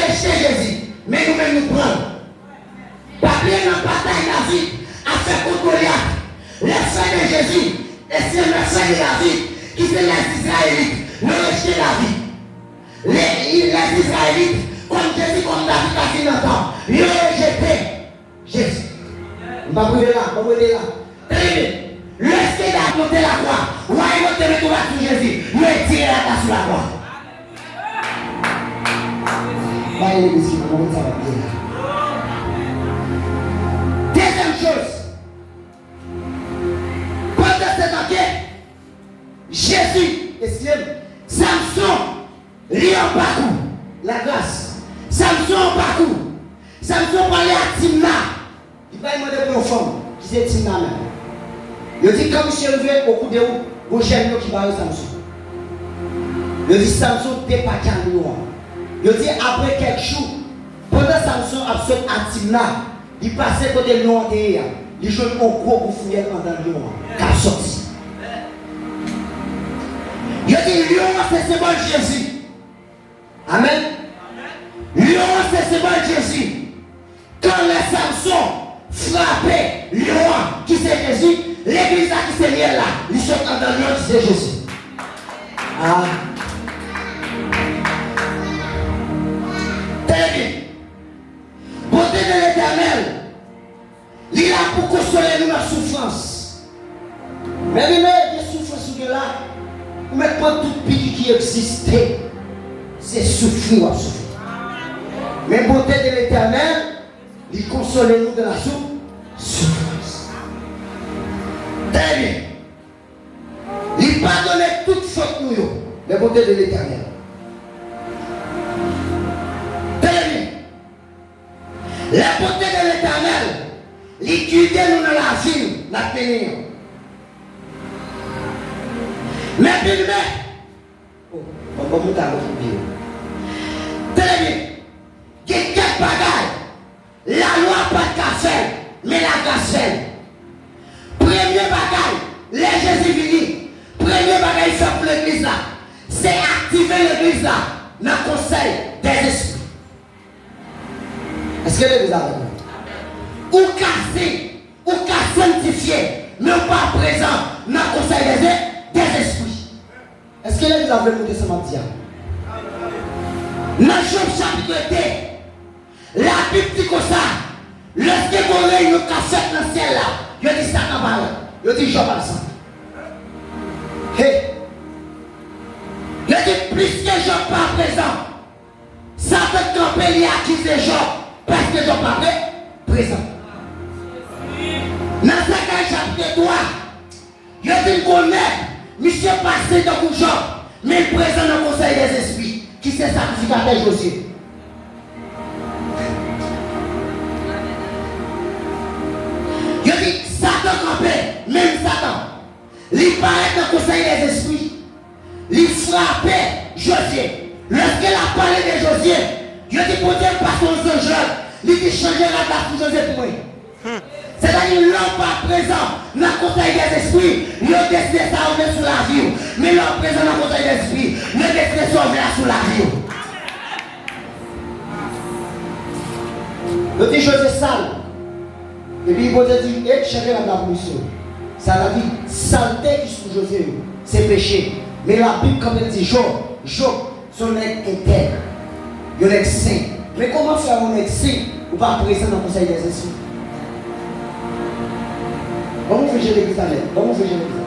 rejeté Jésus. Mais nous-mêmes nous prenons. Papier dans la bataille de la vie a fait contre Goliath. Les frères de Jésus, et c'est le frère de la vie qui fait les Israélites, le rejeter la vie. Les Israélites, comme Jésus, comme David a dit dans le temps, ils ont rejeté Jésus. On va brûler là, on va brûler là. Très bien. Lorsqu'il a monté la croix, ouais, il va te mettre sur Jésus, il va tirer la croix sur la croix. Va l'église, on va ça bien. Deuxième chose, pendant cette enquête, Jésus, excusez-moi, Samson, lui en parcours, la grâce. Samson en parcours. Samson parlait à Timna. Il va demander pour une femme, qui c'est Timna même. Il dit, comme je suis levé au coup de vous, vous j'aime qui va Samson. Il dit, Samson, t'es pas calme. Il dit, après quelques jours, pendant Samson a fait à Timna, il passait côté de l'eau derrière. Il joue un gros pour fouiller pendant le lion. Qu'a sorti. Il dit, lion, c'est ce bon Jésus. Amen. Lion, c'est ce bon Jésus. Quand les Samson frappait lion, qui c'est Jésus, l'église qui s'est liée là, ils sont dans le lion qui c'est Jésus. Ah. Très bien. Bonté de l'Éternel, il est là pour consoler nous la souffrance. Mais il y a des souffrances là, mais pas tout pays qui existait, c'est souffrir à souffrir. Mais bonté de l'Éternel, il console nous de la souffrance. Très bien. Il pardonne toute faute nous, la bonté de l'Éternel. Très bien. La bonté de l'Éternel, il guide nous dans la ville, la tenir. Mais bien, on va monter à votre vie. Très bien. Quelques bagailles. La loi pas de café, mais la grâce fait. Premier bagaille, les Jésus vini. Premier bagaille fait pour l'église là, c'est activer l'église là dans le conseil des esprits. Est-ce que l'église a raison? Ou casser, ou sanctifier, mais pas présent dans le conseil des esprits. Est-ce que l'église a voulu monter ce matin? Dans Job chapitre 2, la Bible dit comme ça, lorsque vous avez une cassette dans le ciel là, je dis ça dans parole, je dis Job à ça. Hey, je dis plus que Job pas présent, ça peut camper les acquis de Job, parce que Job pas présent. Dans Zacharie chapitre 3, je dis qu'on est, monsieur passé dans le Job, mais présent dans le conseil des esprits, qui s'est sacrificateur Josué. Je dis, Satan campé, même Satan, il paraît dans le conseil des esprits, il frappait Josué. Lorsqu'il a parlé de Josué, je dis, pour Dieu, pas son ange, il dit, changer la date pour Josué pour moi. C'est-à-dire, l'homme pas présent dans le conseil des esprits, il a décidé ça ouvrir sur la vie. Mais l'homme présent dans le conseil des esprits, il a décidé ça ouvrir sur la vie. Le dit José sale. Et puis il va dire, et chacun a la mission. Ça veut dire, saleté qui sous José, c'est péché. Mais la Bible, quand elle dit Job, son être intègre. Il est saint. Mais comment faire un être saint ou pas présent dans le conseil des esprits? Vamos fugir l'église à l'aide. Vamos fugir l'église.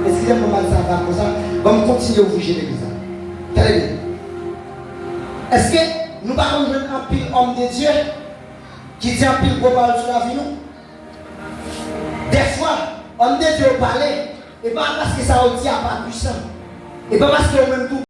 Excusez-moi, mal ça va comme ça. Vamos continuer à fugir l'église. Très bien. Est-ce que nous allons jouer un pile homme de Dieu qui dit un pile pour parler sur la vie nous? Des fois, homme de Dieu parlait, et pas parce que ça a dit à pas puissant. Et pas parce que même tout